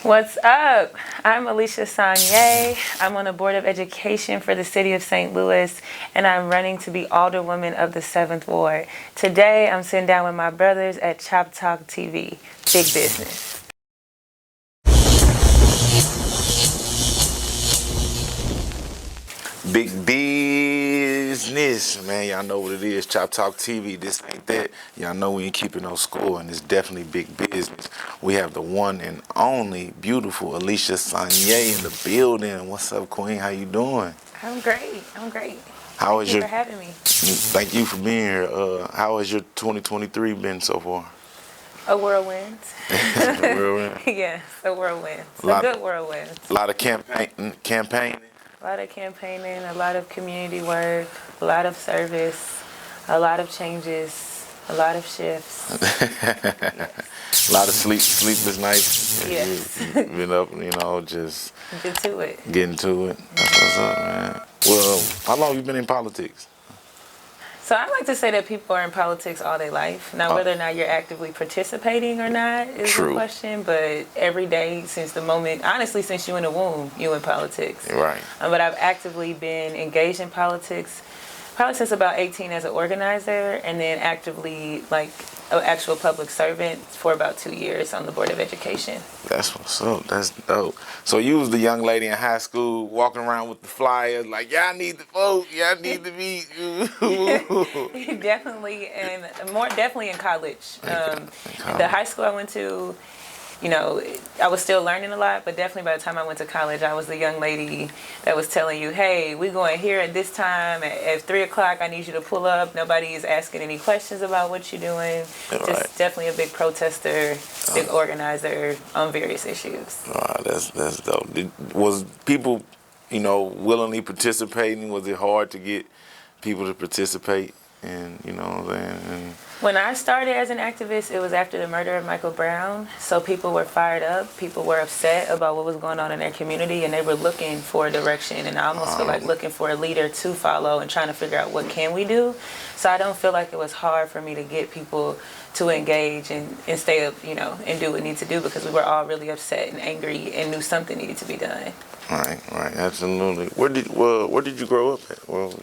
What's up? I'm Alisha Sonnier. I'm on the Board of Education for the City of St. Louis, and I'm running to be Alderwoman of the 7th Ward. Today, I'm sitting down with my brothers at Chop Talk TV. Big business. Big business, man. Y'all know what it is. Chop Talk TV. This ain't that. Y'all know we ain't keeping no score, and it's definitely big business. We have the one and only beautiful Alisha Sonnier in the building. What's up, Queen? How you doing? I'm great. I'm great. How Thank is you your? for having me. Thank you for being here. How has your 2023 been so far? A whirlwind. Real, Yes, a whirlwind. A Lot- good whirlwind. A lot of campaigning. A lot of campaigning, a lot of community work, a lot of service, a lot of changes, a lot of shifts. A lot of sleepless nights. Yes. You been up, just Get to it. getting to it. That's what's up, man. Well, how long have you been in politics? So I like to say that people are in politics all their life. Now, whether or not you're actively participating or not is True. a question, but every day since the moment, honestly, since you in the womb, you in politics. Right. But I've actively been engaged in politics probably since about 18 as an organizer, and then actively like an actual public servant for about 2 years on the Board of Education. That's what's up. That's dope. So you was the young lady in high school walking around with the flyers like, y'all need to vote, y'all need to be. Definitely, and more definitely in college. college. The high school I went to, I was still learning a lot, but definitely by the time I went to college, I was the young lady that was telling you, hey, we're going here at this time. At 3 o'clock, I need you to pull up. Nobody is asking any questions about what you're doing. Right. Just definitely a big protester, big organizer on various issues. Wow, that's dope. Was people, willingly participating? Was it hard to get people to participate? And you know what I'm saying? When I started as an activist, it was after the murder of Michael Brown. So people were fired up. People were upset about what was going on in their community, and they were looking for a direction. And I almost feel like looking for a leader to follow and trying to figure out what can we do. So I don't feel like it was hard for me to get people to engage and stay up, and do what needs to do, because we were all really upset and angry and knew something needed to be done. Right, absolutely. Where did you grow up at? Well,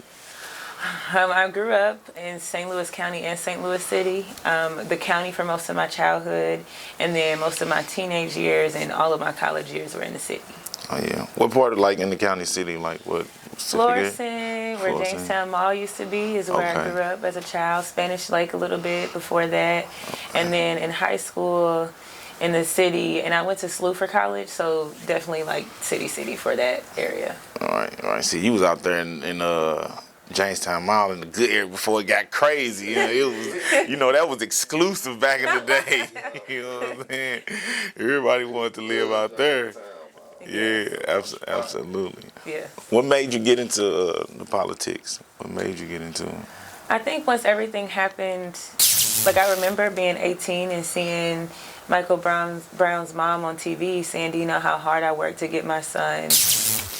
I grew up in St. Louis County and St. Louis City, the county for most of my childhood, and then most of my teenage years and all of my college years were in the city. Oh yeah. What part of in the county city? Like what? Florissant, where Jamestown Mall used to be, is where I grew up as a child. Spanish Lake a little bit before that, and then in high school in the city, and I went to SLU for college, so definitely like city for that area. All right. See, you was out there in Jamestown Mall in the good area before it got crazy. It was, that was exclusive back in the day. You know what I'm saying? Everybody wanted to live out there. Yeah, absolutely. Yeah. What made you get into the politics? What made you get into it? I think once everything happened, like I remember being 18 and seeing Michael Brown's mom on TV saying, do you know how hard I worked to get my son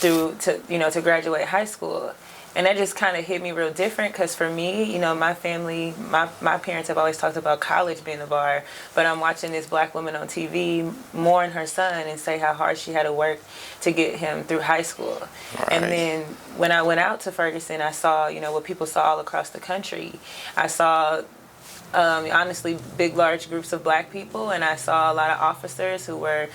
to graduate high school? And that just kind of hit me real different, because for me, my family, my parents have always talked about college being the bar, but I'm watching this black woman on TV mourn her son and say how hard she had to work to get him through high school. Right. And then when I went out to Ferguson, I saw, what people saw all across the country. I saw honestly big large groups of black people, and I saw a lot of officers who were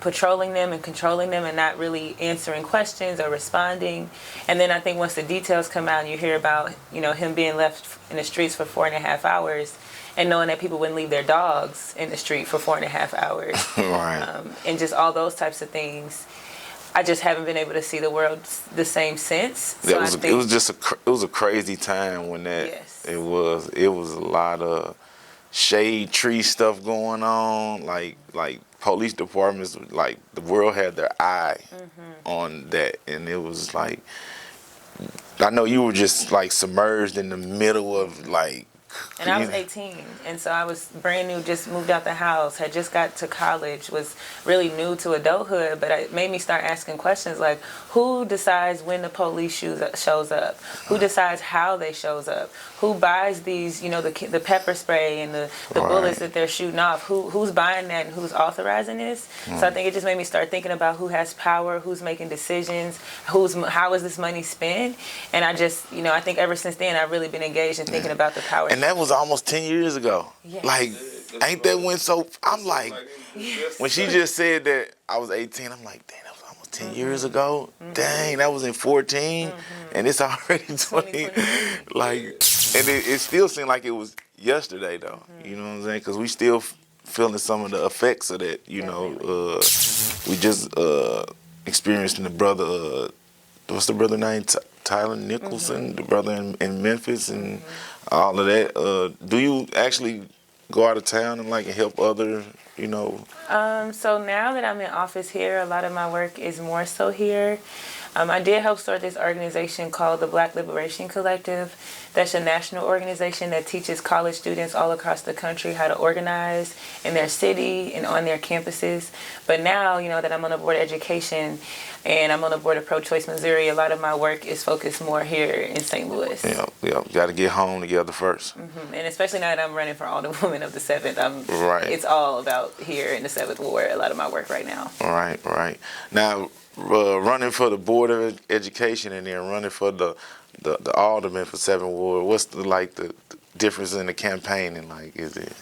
patrolling them and controlling them and not really answering questions or responding. And then I think once the details come out and you hear about him being left in the streets for 4.5 hours, and knowing that people wouldn't leave their dogs in the street for 4.5 hours, Right. And just all those types of things, I just haven't been able to see the world the same since. So it was a crazy time when that. Yes. It was a lot of shade tree stuff going on, like police departments, like the world had their eye on that, and it was like, I know you were just like submerged in the middle of like And I was 18, and so I was brand new, just moved out the house, had just got to college, was really new to adulthood, but it made me start asking questions like, who decides when the police shows up? Who decides how they shows up? Who buys these, the pepper spray and the bullets that they're shooting off? Who's buying that and who's authorizing this? So I think it just made me start thinking about who has power, who's making decisions, how is this money spent? And I just, I think ever since then, I've really been engaged in thinking about the power. And that was almost 10 years ago. Yes. Like, ain't that when so, I'm like, when she just said that I was 18, I'm like, dang, that was almost 10 years ago. Dang, that was in 14, and it's already 20. Like, and it still seemed like it was yesterday, though. You know what I'm saying? Because we still feeling some of the effects of that, we just experienced in the brother, what's the brother name? Tyler Nicholson, the brother in Memphis, and all of that. Do you actually go out of town and help other, So now that I'm in office here, a lot of my work is more so here. I did help start this organization called the Black Liberation Collective. That's a national organization that teaches college students all across the country how to organize in their city and on their campuses. But now, that I'm on the board of education and I'm on the board of Pro-Choice Missouri, a lot of my work is focused more here in St. Louis. Yeah. Got to get home together first. And especially now that I'm running for Alderwoman of the 7th, Right. It's all about here in the 7th Ward, a lot of my work right now. Right. Now, running for the Board of Education and then running for the alderman for 7th Ward, what's the difference in the campaigning? Is it?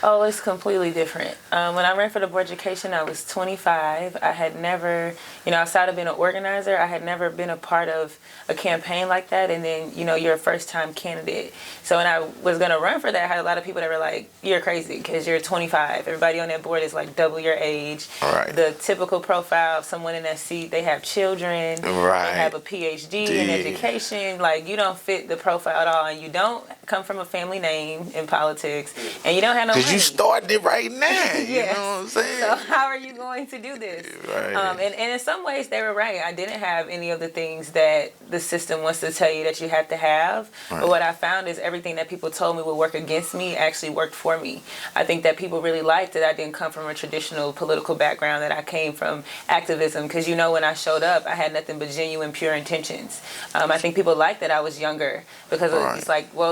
Oh, it's completely different. When I ran for the board of education, I was 25. I had never, outside of being an organizer, I had never been a part of a campaign like that. And then, you're a first-time candidate. So when I was going to run for that, I had a lot of people that were like, you're crazy because you're 25. Everybody on that board is double your age. Right. The typical profile of someone in that seat, they have children. Right. They have a PhD in education. You don't fit the profile at all. And you don't come from a family name in politics. And you don't have no money. You started it right now. Yes. You know what I'm saying? So how are you going to do this? Right. And in some ways they were right. I didn't have any of the things that the system wants to tell you that you have to have. Right. But what I found is everything that people told me would work against me actually worked for me. I think that people really liked that I didn't come from a traditional political background, that I came from activism. Because when I showed up, I had nothing but genuine, pure intentions. I think people liked that I was younger because it's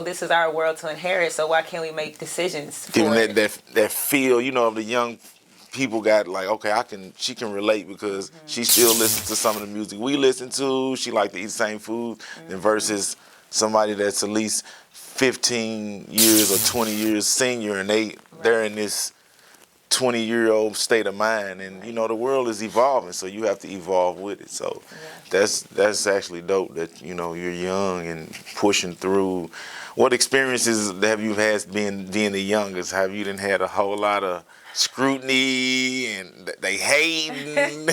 this is our world to inherit, so why can't we make decisions for it? That feel, of the young people got she can relate because she still listens to some of the music we listen to. She like to eat the same food than versus somebody that's at least 15 years or 20 years senior and they're in this 20-year-old state of mind, and the world is evolving, so you have to evolve with it. So that's actually dope that you're young and pushing through. What experiences have you had being the youngest? Have you had a whole lot of scrutiny and they hating?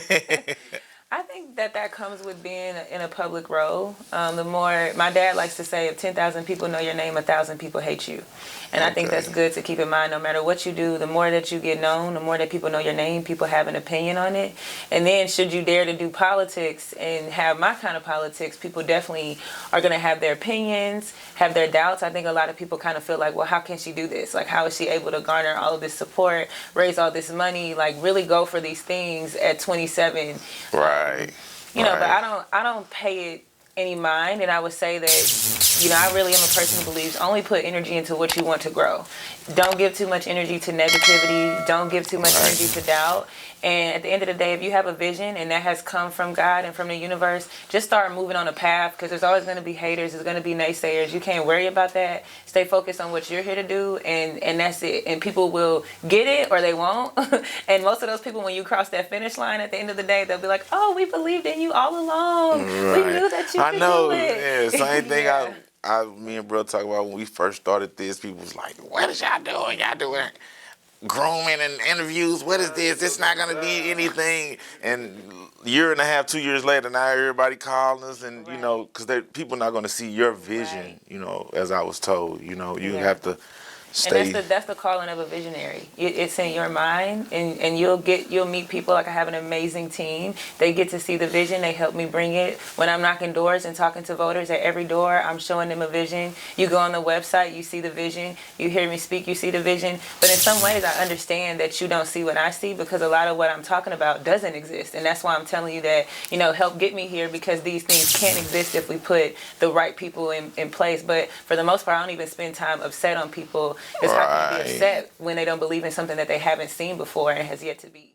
I think that comes with being in a public role. The more, my dad likes to say, if 10,000 people know your name, 1,000 people hate you. And I think that's good to keep in mind. No matter what you do, the more that you get known, the more that people know your name, people have an opinion on it. And then should you dare to do politics and have my kind of politics, people definitely are going to have their opinions, have their doubts. I think a lot of people kind of feel like, well, how can she do this? How is she able to garner all of this support, raise all this money, really go for these things at 27? Right. But I don't pay it any mind, and I would say that I really am a person who believes only put energy into what you want to grow. Don't give too much energy to negativity. Don't give too much energy to doubt. And at the end of the day, if you have a vision and that has come from God and from the universe, just start moving on a path, because there's always going to be haters. There's going to be naysayers. You can't worry about that. Stay focused on what you're here to do, and that's it. And people will get it or they won't. And most of those people, when you cross that finish line at the end of the day, they'll be like, oh, we believed in you all along. Right. We knew that you could do it. Yeah, same thing. Me and bro talk about when we first started this. People was like, what is y'all doing? Y'all doing grooming and interviews? What is this? It's not going to be anything. And year and a half, 2 years later, now everybody calling us, and because people not going to see your vision. As I was told, you have to stay. And that's the calling of a visionary. It's in your mind, and you'll meet people. Like, I have an amazing team. They get to see the vision. They help me bring it. When I'm knocking doors and talking to voters at every door, I'm showing them a vision. You go on the website, you see the vision. You hear me speak, you see the vision. But in some ways, I understand that you don't see what I see, because a lot of what I'm talking about doesn't exist. And that's why I'm telling you that, help get me here, because these things can't exist if we put the right people in place. But for the most part, I don't even spend time upset on people. It's hard to be upset when they don't believe in something that they haven't seen before and has yet to be.